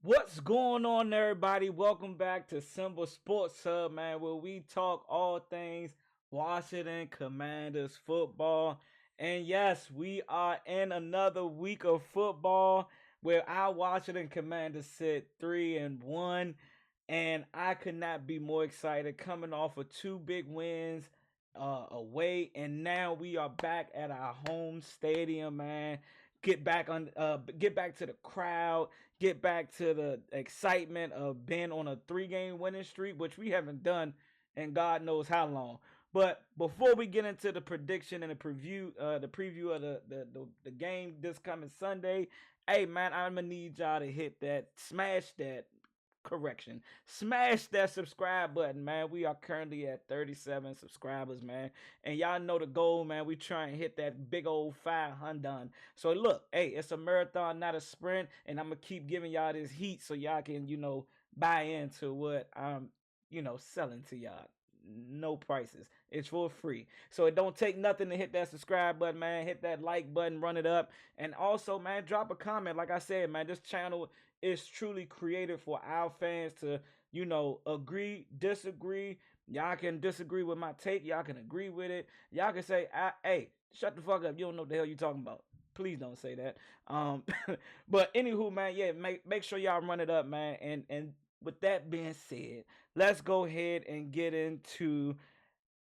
What's going on, everybody? Welcome back to Simba Sports Hub, man, where we talk all things Washington Commanders football. And yes, we are in another week of football where our Washington Commanders sit 3-1. And I could not be more excited coming off of two big wins away. And now we are back at our home stadium, man. Get back to the crowd, get back to the excitement of being on a three-game winning streak, which we haven't done in God knows how long. But before we get into the prediction and the preview of the game this coming Sunday, hey man, I'm gonna need y'all to hit that, smash that correction. Smash that subscribe button, man. We are currently at 37 subscribers, man. And y'all know the goal, man. We try and hit that big old 500. So look, hey, it's a marathon, not a sprint. And I'm gonna keep giving y'all this heat so y'all can, buy into what I'm, selling to y'all. No prices. It's for free. So it don't take nothing to hit that subscribe button, man. Hit that like button, run it up. And also, man, drop a comment. Like I said, man, this channel is truly created for our fans to, agree, disagree. Y'all can disagree with my take. Y'all can agree with it. Y'all can say, hey, shut the fuck up. You don't know what the hell you talking about. Please don't say that. Um, but anywho, man, yeah, make sure y'all run it up, man. And with that being said, let's go ahead and get into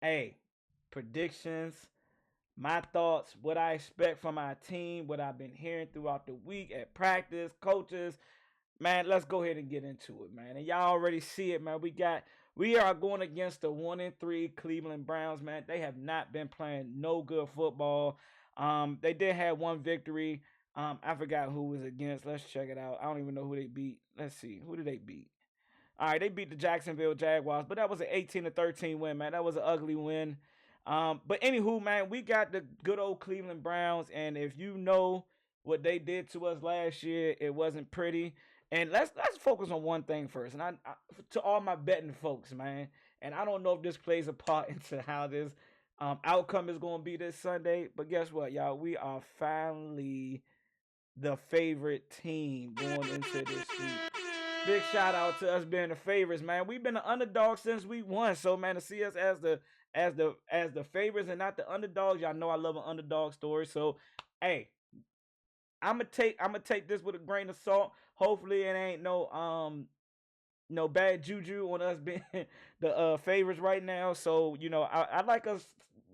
hey predictions, my thoughts, what I expect from our team, what I've been hearing throughout the week at practice, coaches. Man, let's go ahead and get into it, man. And y'all already see it, man. We are going against the 1-3 Cleveland Browns, man. They have not been playing no good football. They did have one victory. I forgot who was against. Let's check it out. I don't even know who they beat. Let's see. Who did they beat? All right, they beat the Jacksonville Jaguars, but that was an 18-13 win, man. That was an ugly win. But anywho, man, we got the good old Cleveland Browns, and if you know what they did to us last year, it wasn't pretty. And let's focus on one thing first. And to all my betting folks, man, and I don't know if this plays a part into how this outcome is going to be this Sunday, but guess what, y'all? We are finally the favorite team going into this week. Big shout out to us being the favorites, man. We've been the underdog since week one. So man, to see us as the favorites and not the underdogs, y'all know I love an underdog story. So hey, I'm gonna take this with a grain of salt. Hopefully it ain't no bad juju on us being the favorites right now. So I like us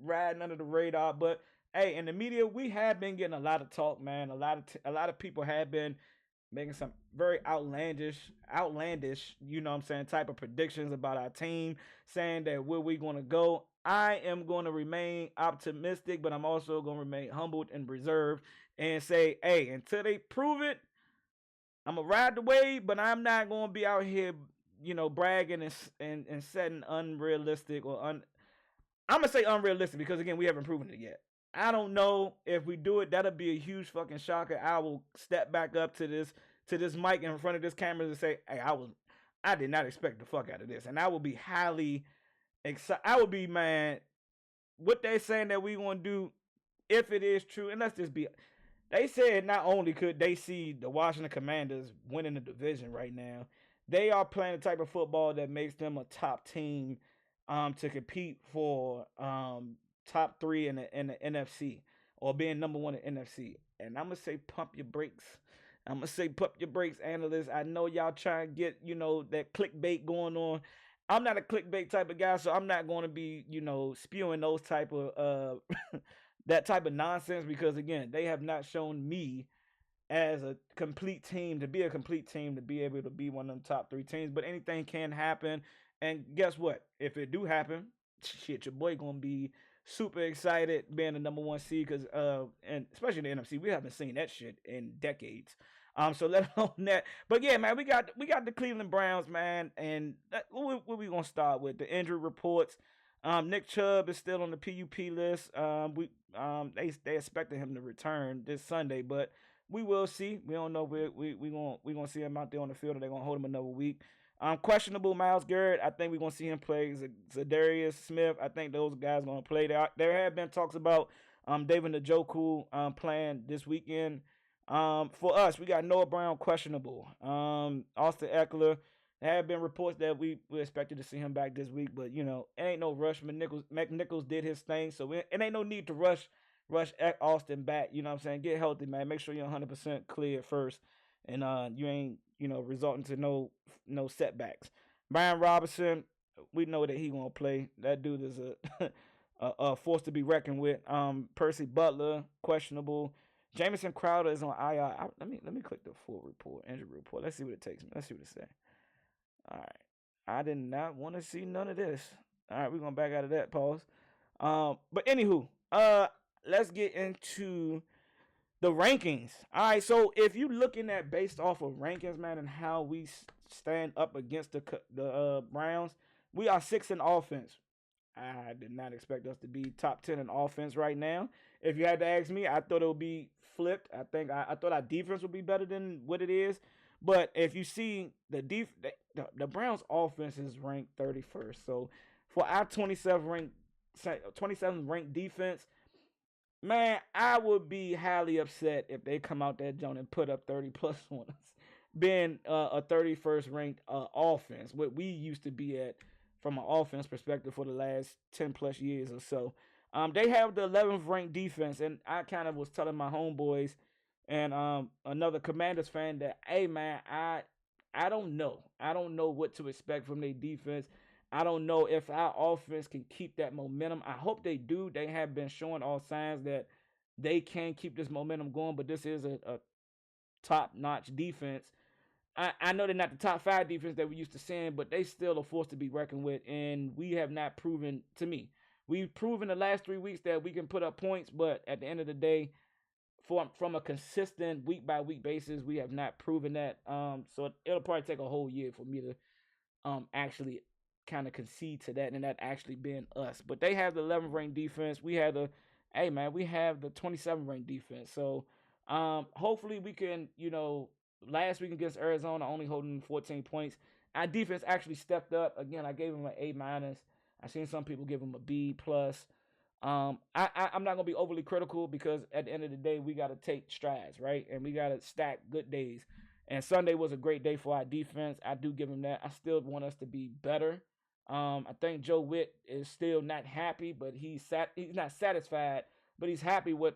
riding under the radar, but hey, in the media we have been getting a lot of talk, man. A lot of people have been making some very outlandish, what I'm saying, type of predictions about our team, saying that where we going to go. I am going to remain optimistic, but I'm also going to remain humbled and reserved and say, hey, until they prove it, I'm going to ride the wave, but I'm not going to be out here, bragging and setting unrealistic I'm going to say unrealistic because, again, we haven't proven it yet. I don't know if we do it. That'll be a huge fucking shocker. I will step back up to this mic in front of this camera and say, "Hey, I did not expect the fuck out of this," and I will be highly excited. I will be, man. What they saying that we gonna do, if it is true, and let's just be. They said not only could they see the Washington Commanders winning the division right now, they are playing the type of football that makes them a top team to compete for top three in the NFC or being number one in NFC. And I'm gonna say pump your brakes. I'm gonna say pump your brakes, analysts. I know y'all trying to get that clickbait going on. I'm not a clickbait type of guy, so I'm not going to be spewing those type of that type of nonsense because again, they have not shown me as a complete team to be a complete team to be able to be one of them top three teams. But anything can happen. And guess what? If it do happen, shit, your boy gonna be super excited being the number one seed because and especially in the NFC, we haven't seen that shit in decades. So let alone that. But yeah, man, we got the Cleveland Browns, man, and what we gonna start with the injury reports. Nick Chubb is still on the PUP list. They expected him to return this Sunday, but we will see. We don't know. We gonna see him out there on the field, or they're gonna hold him another week. Questionable Myles Garrett. I think we're gonna see him play. Zadarius Smith. I think those guys gonna play. There have been talks about David Njoku playing this weekend. For us, we got Noah Brown questionable. Austin Eckler. There have been reports that we expected to see him back this week, but it ain't no rush. McNichols did his thing, so it ain't no need to rush Austin back. You know what I'm saying? Get healthy, man. Make sure you're 100% clear first, and you ain't resulting to no setbacks. Brian Robinson, we know that he gonna play. That dude is a force to be reckoned with. Percy Butler questionable. Jamison Crowder is on IR. Let me click the full report, injury report. Let's see what it takes me. Let's see what it says. All right. I did not want to see none of this. All right, we're gonna back out of that pause. But anywho, let's get into the rankings. All right, so if you're looking at based off of rankings, man, and how we stand up against the Browns, we are 6th in offense. I did not expect us to be top 10 in offense right now. If you had to ask me, I thought it would be flipped. I thought our defense would be better than what it is. But if you see the Browns offense is ranked 31st. So for our 27th ranked defense, man, I would be highly upset if they come out that joint and put up 30 plus on us. Being a 31st ranked offense, what we used to be at from an offense perspective for the last 10 plus years or so. They have the 11th ranked defense, and I kind of was telling my homeboys and another Commanders fan that, hey man, I don't know. I don't know what to expect from their defense. I don't know if our offense can keep that momentum. I hope they do. They have been showing all signs that they can keep this momentum going, but this is a top-notch defense. I know they're not the top 5 defense that we used to seeing, but they still a force to be reckoned with, and we have not proven, to me, we've proven the last 3 weeks that we can put up points, but at the end of the day, from a consistent week-by-week basis, we have not proven that. So it'll probably take a whole year for me to actually kind of concede to that and that actually being us. But they have the 11th ranked defense. We have the 27th ranked defense. So hopefully we can, last week against Arizona, only holding 14 points. Our defense actually stepped up. Again, I gave them an A-. I've seen some people give them a B+. I'm not gonna be overly critical because at the end of the day, we gotta take strides, right? And we gotta stack good days. And Sunday was a great day for our defense. I do give them that. I still want us to be better. I think Joe Witt is still not happy, but he's not satisfied, but he's happy with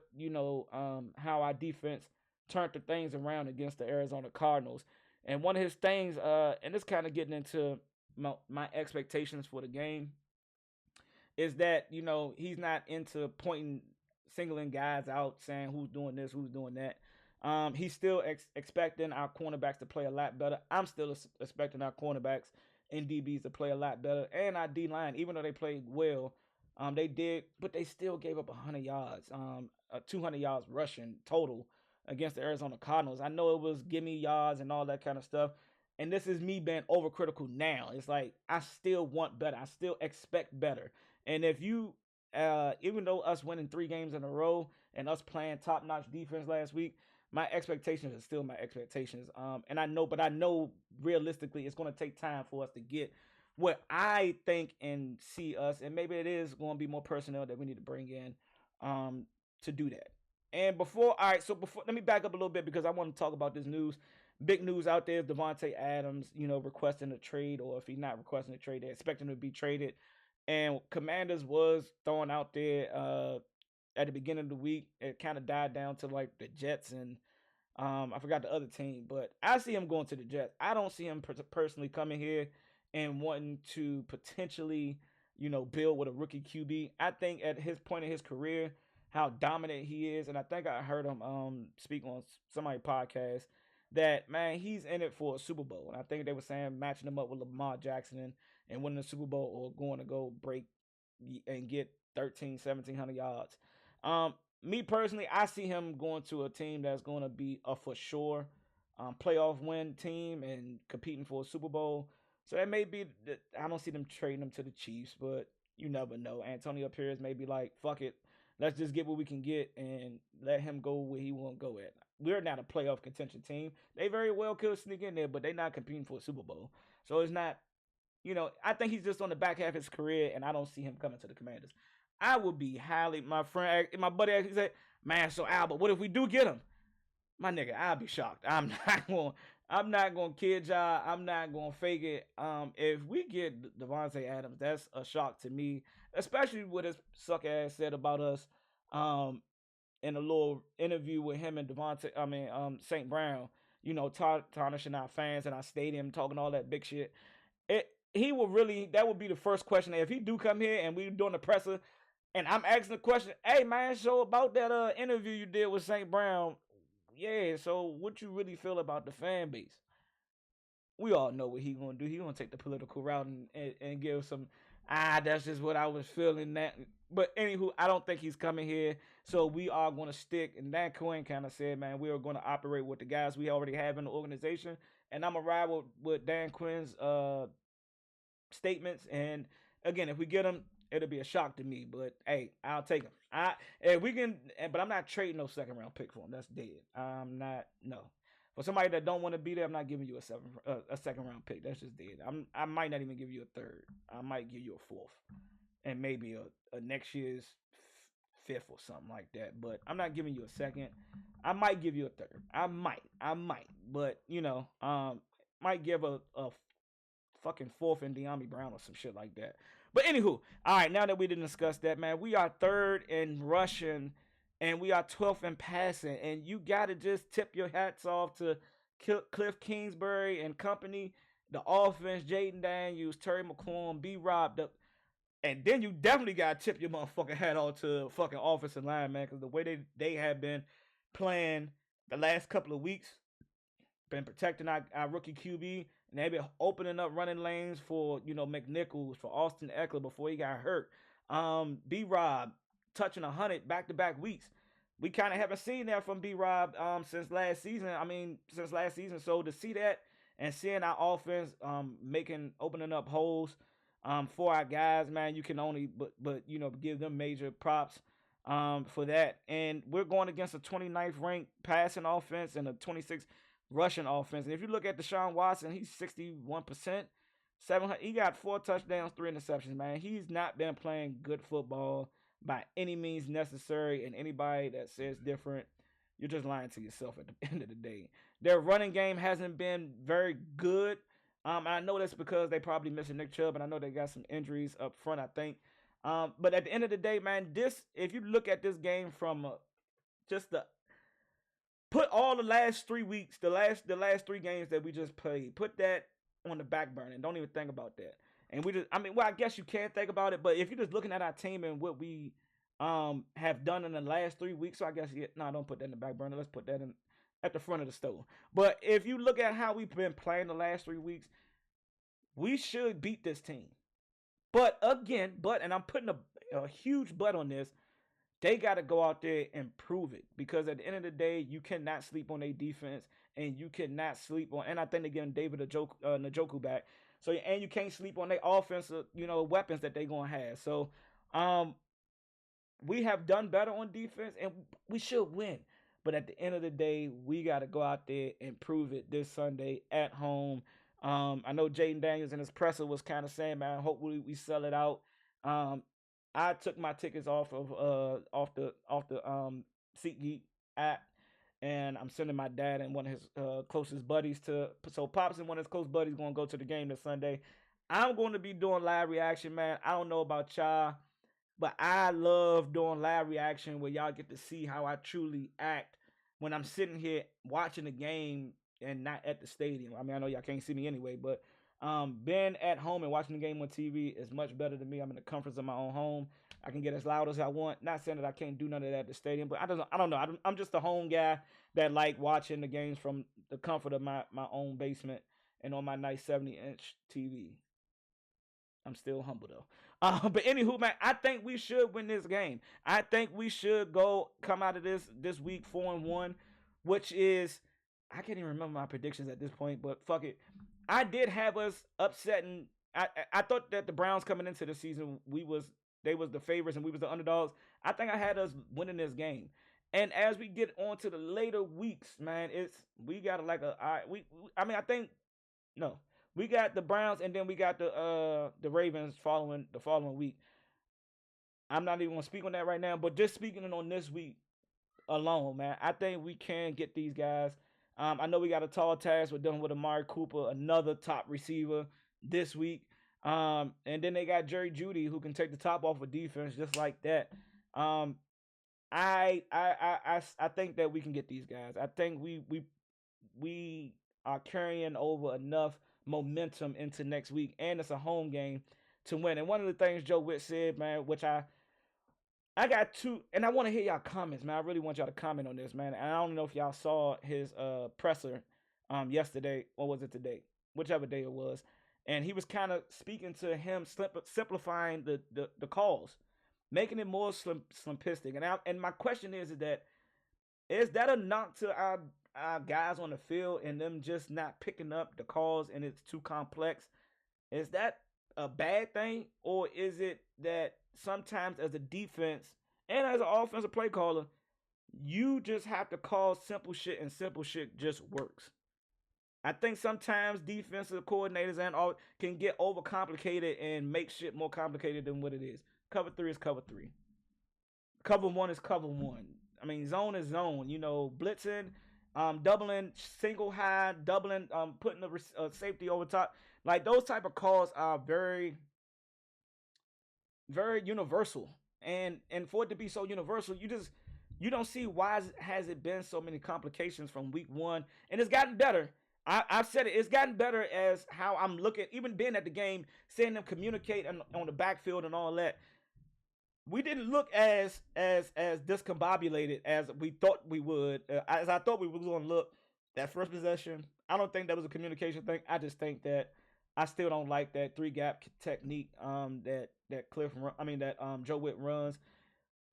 how our defense turned the things around against the Arizona Cardinals. And one of his things, and it's kind of getting into my expectations for the game, is that he's not into singling guys out, saying who's doing this, who's doing that. He's still expecting our cornerbacks to play a lot better. I'm still expecting our cornerbacks and DBs to play a lot better, and our D line, even though they played well, they did, but they still gave up 100 yards, 200 yards rushing total against the Arizona Cardinals. I know it was gimme yards and all that kind of stuff, and this is me being overcritical now. It's like I still want better. I still expect better. And if you, even though us winning 3 games in a row and us playing top-notch defense last week, my expectations are still my expectations. And I know realistically it's going to take time for us to get what I think and see us. And maybe it is going to be more personnel that we need to bring in to do that. And let me back up a little bit because I want to talk about this news. Big news out there is Davante Adams, requesting a trade, or if he's not requesting a trade, they're expecting him to be traded. And Commanders was thrown out there at the beginning of the week. It kind of died down to like the Jets and I forgot the other team, but I see him going to the Jets. I don't see him personally coming here and wanting to potentially, build with a rookie QB. I think at his point in his career, how dominant he is, and I think I heard him speak on somebody's podcast that, man, he's in it for a Super Bowl. And I think they were saying matching him up with Lamar Jackson and winning the Super Bowl, or going to go break and get 1,700 yards. Me personally, I see him going to a team that's going to be a for sure playoff win team and competing for a Super Bowl. So that may be, I don't see them trading him to the Chiefs, but you never know. Antonio Pierce may be like, fuck it, let's just get what we can get and let him go where he won't go at. We're not a playoff contention team. They very well could sneak in there, but they're not competing for a Super Bowl. So it's not, I think he's just on the back half of his career, and I don't see him coming to the Commanders. I would be my buddy, he said, man, so Albert, what if we do get him? my nigga, I'll be shocked. I'm not gonna kid y'all. I'm not gonna fake it. If we get Devontae Adams, that's a shock to me, especially what his suck ass said about us. Um, in a little interview with him and St. Brown, tarnishing our fans and our stadium, talking all that big shit. He will really, that would be the first question if he do come here and we doing the presser, and I'm asking the question, hey man, so about that interview you did with St. Brown, yeah, so what you really feel about the fan base? We all know what he gonna do. He gonna take the political route and give some, that's just what I was feeling that. But anywho, I don't think he's coming here. So we are gonna stick. And Dan Quinn kind of said, man, we are gonna operate with the guys we already have in the organization. And I'm gonna ride with Dan Quinn's statements. And again, if we get him, it'll be a shock to me. But hey, I'll take him. If we can, but I'm not trading no second round pick for him. That's dead. I'm not. No. For somebody that don't want to be there, I'm not giving you a second round pick. That's just dead. I might not even give you a third. I might give you a fourth, and maybe a next year's fifth or something like that. But I'm not giving you a second. I might give you a third. I might. But might give a fucking fourth in De'Ami Brown or some shit like that. But anywho, all right. Now that we didn't discuss that, man, we are third in rushing and we are 12th in passing. And you got to just tip your hats off to Cliff Kingsbury and company, the offense, Jaden Daniels, Terry McLaurin, B. Rob. And then you definitely got to tip your motherfucking hat off to fucking offensive line, man, because the way they have been playing the last couple of weeks, been protecting our rookie QB, and they've been opening up running lanes for, McNichols, for Austin Ekeler before he got hurt. B. Rob touching 100 back-to-back weeks. We kind of haven't seen that from B. Rob since last season. So to see that and seeing our offense opening up holes for our guys, man, you can only but give them major props for that. And we're going against a 29th ranked passing offense and a 26th rushing offense. And if you look at Deshaun Watson, he's 61%. He got 4 touchdowns, 3 interceptions, man. He's not been playing good football by any means necessary, and anybody that says different, you're just lying to yourself at the end of the day. Their running game hasn't been very good. I know that's because they probably missing Nick Chubb, and I know they got some injuries up front, I think. But at the end of the day, man, if you look at this game from put all the last 3 weeks, the last 3 games that we just played, put that on the back burner and don't even think about that. And I guess you can think about it, but if you're just looking at our team and what we have done in the last 3 weeks, so I guess don't put that in the back burner. Let's put that in at the front of the store. But if you look at how we've been playing the last 3 weeks, we should beat this team. But again, and I'm putting a huge but on this, they got to go out there and prove it, because at the end of the day, you cannot sleep on their defense, and you cannot sleep on. And I think they're getting David Njoku back. So, and you can't sleep on their offensive, weapons that they're gonna have. So, we have done better on defense, and we should win. But at the end of the day, we got to go out there and prove it this Sunday at home. I know Jaden Daniels in his presser was kind of saying, man, hopefully we sell it out. I took my tickets off the SeatGeek app, and I'm sending my dad and one of his closest buddies so Pops and one of his close buddies going to go to the game this Sunday. I'm going to be doing live reaction, man. I don't know about y'all, but I love doing live reaction where y'all get to see how I truly act when I'm sitting here watching the game and not at the stadium. I mean, I know y'all can't see me anyway, but being at home and watching the game on TV is much better than me. I'm in the comforts of my own home. I can get as loud as I want. Not saying that I can't do none of that at the stadium, but I don't know. I'm just a home guy that like watching the games from the comfort of my own basement and on my nice 70-inch TV. I'm still humble though. But anywho, man, I think we should win this game. I think we should come out of this week 4-1, which is, I can't even remember my predictions at this point, but fuck it. I did have us upsetting. I thought that the Browns coming into the season, they was the favorites and we was the underdogs. I think I had us winning this game. And as we get on to the later weeks, man, we got we got the Browns and then we got the Ravens the following week. I'm not even gonna speak on that right now, but just speaking on this week, alone, man. I think we can get these guys. I know we got a tall task. We're dealing with Amari Cooper, another top receiver this week. And then they got Jerry Jeudy, who can take the top off of defense just like that. Um, I think that we can get these guys. I think we are carrying over enough momentum into next week, and it's a home game to win. And one of the things Joe Witt said, man, which I got two, and I want to hear y'all comments, man. I really want y'all to comment on this, man. And I don't know if y'all saw his presser yesterday, or was it today, whichever day it was. And he was kind of speaking to him, simplifying the calls, making it more simplistic. And my question is that a knock to our guys on the field and them just not picking up the calls and it's too complex? Is that a bad thing, or is it that sometimes as a defense and as an offensive play caller, you just have to call simple shit and simple shit just works? I think sometimes defensive coordinators and all can get overcomplicated and make shit more complicated than what it is. Cover three is cover three. Cover one is cover one. I mean, zone is zone. You know, blitzing, doubling single high, doubling, putting the safety over top. Like those type of calls are very, very universal. And for it to be so universal, you don't see why has it been so many complications from week one, and it's gotten better. I've said it. It's gotten better as how I'm looking, even being at the game, seeing them communicate on the backfield and all that. We didn't look as discombobulated as we thought we would. As I thought we were going to look that first possession. I don't think that was a communication thing. I just think that I still don't like that three gap technique. That Joe Witt runs.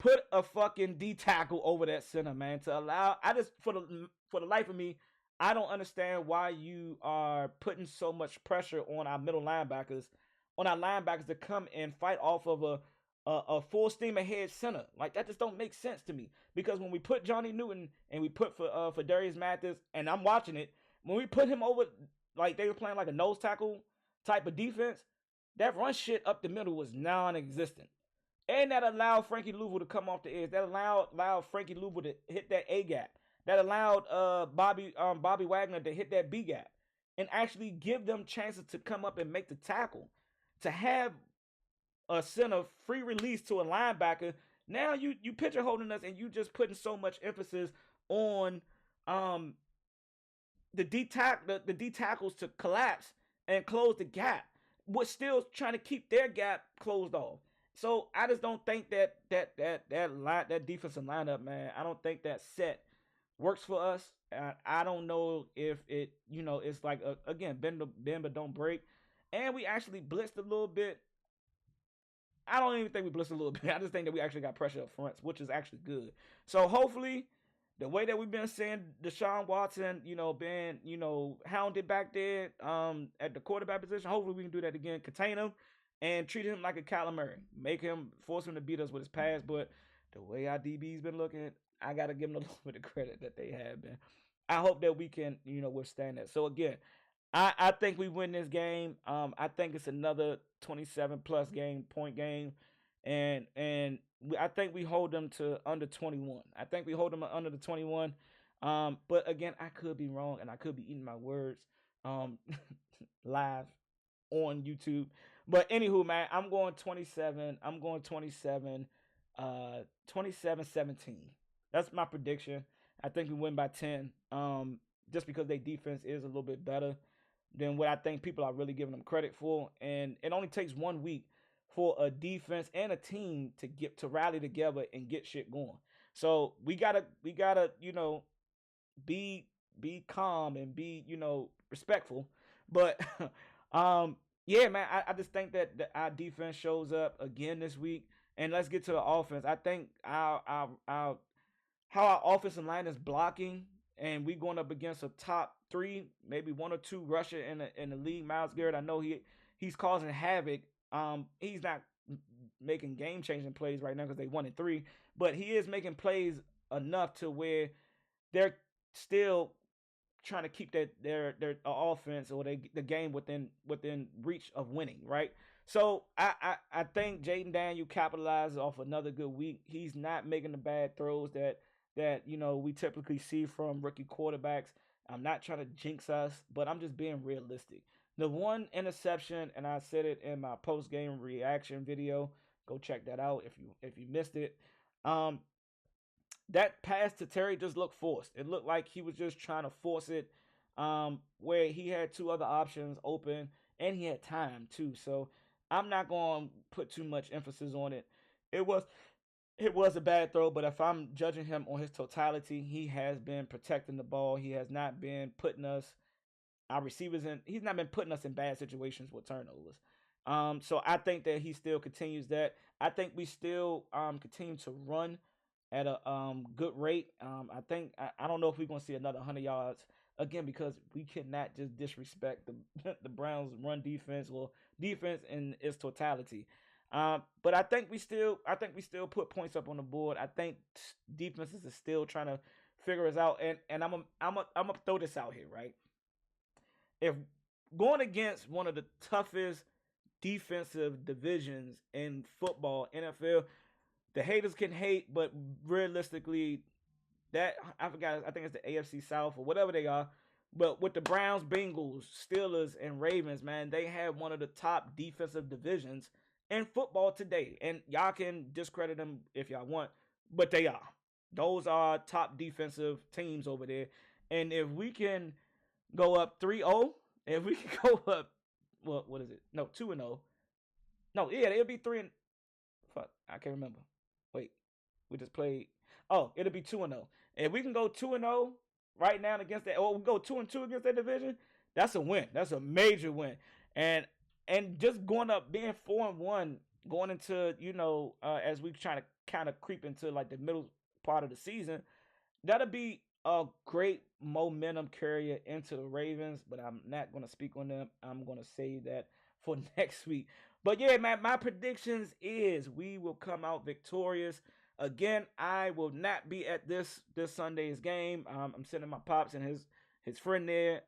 Put a fucking D tackle over that center, man. To allow, I just for the life of me, I don't understand why you are putting so much pressure on our middle linebackers, to come and fight off of a full steam ahead center. Like that just don't make sense to me. Because when we put Johnny Newton and we put for Darius Mathis, and I'm watching it, when we put him over, like they were playing like a nose tackle type of defense, that run shit up the middle was non-existent. And that allowed Frankie Louisville to come off the edge. That allowed Frankie Louisville to hit that A gap. That allowed Bobby Wagner to hit that B gap and actually give them chances to come up and make the tackle. To have a center free release to a linebacker, now you picture holding us and you just putting so much emphasis on the D tackles to collapse and close the gap, but still trying to keep their gap closed off. So I just don't think that defensive lineup, man. I don't think that set works for us. I don't know if it, it's like again, bend but don't break. And we actually blitzed a little bit. I don't even think we blitzed a little bit. I just think that we actually got pressure up front, which is actually good. So hopefully, the way that we've been seeing Deshaun Watson, being, hounded back there at the quarterback position, hopefully we can do that again. Contain him and treat him like a Kyler Murray. Force him to beat us with his pass. But the way our DB's been looking, I got to give them a little bit of credit that they have been. I hope that we can, withstand that. So again, I think we win this game. I think it's another 27 plus point game, and I think we hold them to under 21. I think we hold them under the 21. But again, I could be wrong, and I could be eating my words live on YouTube. But anywho, man, I'm going 27. 27-17. That's my prediction. I think we win by 10. Just because their defense is a little bit better than what I think people are really giving them credit for. And it only takes 1 week for a defense and a team to rally together and get shit going. So we gotta, be calm and be, respectful. But yeah, man, I just think that our defense shows up again this week. And let's get to the offense. I think how our offensive line is blocking, and we going up against a top 3, maybe 1 or 2 rusher in the league. Myles Garrett, I know he's causing havoc. He's not making game changing plays right now because they 1-3, but he is making plays enough to where they're still trying to keep their offense or the game within reach of winning, right? So I think Jayden Daniels capitalizes off another good week. He's not making the bad throws that that we typically see from rookie quarterbacks. I'm not trying to jinx us, but I'm just being realistic. The one interception, and I said it in my post game reaction video. Go check that out if you missed it. Um, that pass to Terry just looked forced. It looked like he was just trying to force it, where he had two other options open and he had time too. So I'm not going to put too much emphasis on it. It was it was a bad throw, but if I'm judging him on his totality, he has been protecting the ball. He has not been putting us our receivers in. He's not been putting us in bad situations with turnovers. So I think that he still continues that. I think we still continue to run at a good rate. I think I don't know if we're gonna see another 100 yards again because we cannot just disrespect the the Browns run defense or defense in its totality. But I think we still put points up on the board. I think defenses are still trying to figure us out. And I'm gonna throw this out here, right? If going against one of the toughest defensive divisions in football, NFL, the haters can hate, but realistically, that I forgot. I think it's the AFC South or whatever they are. But with the Browns, Bengals, Steelers, and Ravens, man, they have one of the top defensive divisions in football today. And y'all can discredit them if y'all want, but they are. Those are top defensive teams over there. And if we can go up 3-0, if we can go up, what is it? No, 2-0. No, yeah, it'll be 3 and fuck, I can't remember. Wait, we just played. Oh, it'll be 2-0. If we can go 2-0 right now against that, or we go 2-2 against that division, that's a win. That's a major win. And just going up, being 4-1, going into as we trying to kind of creep into like the middle part of the season, that'll be a great momentum carrier into the Ravens. But I'm not gonna speak on them. I'm gonna save that for next week. But yeah, man, my predictions is we will come out victorious. Again, I will not be at this Sunday's game. I'm sending my pops and his friend there.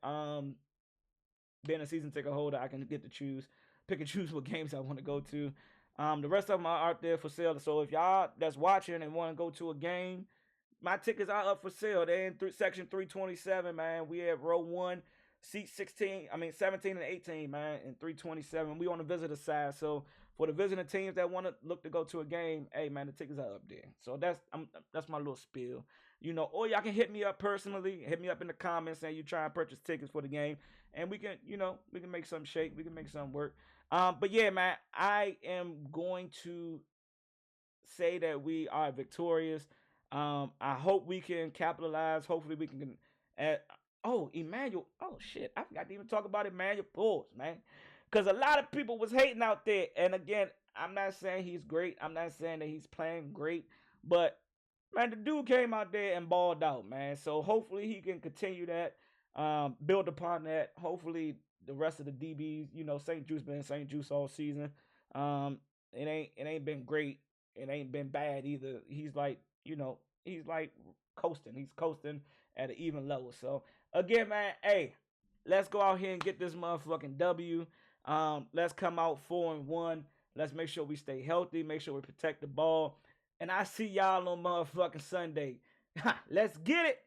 Being a season ticket holder, I can get to pick and choose what games I want to go to. The rest of them are out there for sale. So if y'all that's watching and want to go to a game, my tickets are up for sale. They're in section 327, man. We have row one, seat 17 and 18, man, and 327. We on the visitor side. So for the visiting teams that want to look to go to a game, hey, man, the tickets are up there. So that's my little spiel. Or y'all can hit me up personally. Hit me up in the comments saying you try and purchase tickets for the game. And we can make something shake. We can make something work. But yeah, man, I am going to say that we are victorious. I hope we can capitalize. Hopefully, we can. Emmanuel. Oh shit, I forgot to even talk about Emmanuel Forbes, man. Because a lot of people was hating out there. And again, I'm not saying he's great. I'm not saying that he's playing great. But man, the dude came out there and balled out, man. So hopefully he can continue that, build upon that. Hopefully the rest of the DBs, St. Juice been St. Juice all season. It ain't been great. It ain't been bad either. He's like coasting. He's coasting at an even level. So again, man, hey, let's go out here and get this motherfucking W. Let's come out 4-1. Let's make sure we stay healthy. Make sure we protect the ball. And I see y'all on motherfucking Sunday. Let's get it.